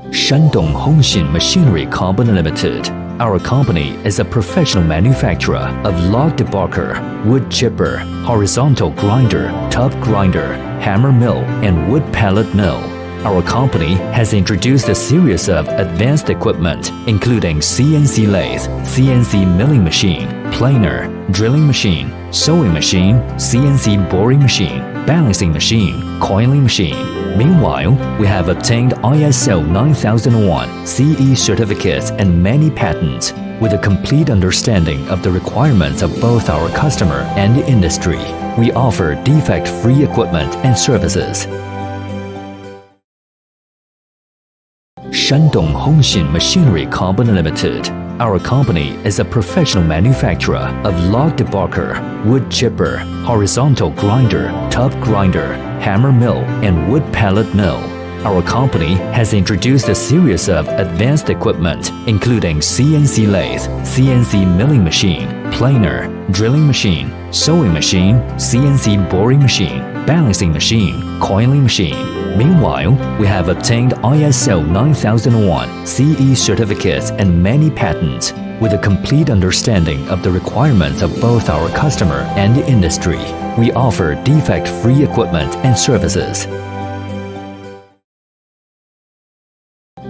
Shandong Hongxin Machinery Company Limited. Our company is a professional manufacturer of log debarker, wood chipper, horizontal grinder, tub grinder, hammer mill, and wood pellet mill. Our company has introduced a series of advanced equipment, including CNC lathe, CNC milling machine, planer, drilling machine, sewing machine, CNC boring machine, balancing machine, coiling machine. Meanwhile, we have obtained ISO 9001 CE certificates and many patents. With a complete understanding of the requirements of both our customer and the industry, we offer defect-free equipment and services. Shandong Hongxin Machinery Company Limited. Our company is a professional manufacturer of log debarker, wood chipper, horizontal grinder, tub grinder, hammer mill, and wood pellet mill. Our company has introduced a series of advanced equipment, including CNC lathe, CNC milling machine, planer, drilling machine, sewing machine, CNC boring machine, balancing machine, coiling machine. Meanwhile, we have obtained ISO 9001 CE certificates and many patents. With a complete understanding of the requirements of both our customer and the industry, we offer defect-free equipment and services.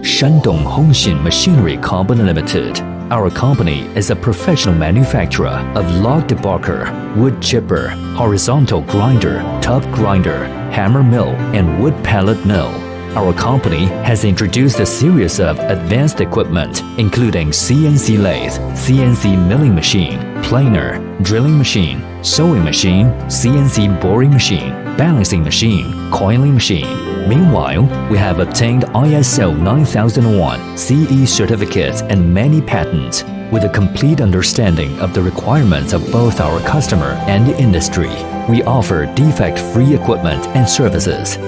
Shandong Hongxin Machinery Company Limited. Our company is a professional manufacturer of log debarker, wood chipper, horizontal grinder, tub grinder, hammer mill, and wood pellet mill. Our company has introduced a series of advanced equipment, including CNC lathe, CNC milling machine, planer, drilling machine, sewing machine, CNC boring machine, balancing machine, coiling machine. Meanwhile, we have obtained ISO 9001 CE certificates and many patents. With a complete understanding of the requirements of both our customer and the industry, we offer defect-free equipment and services.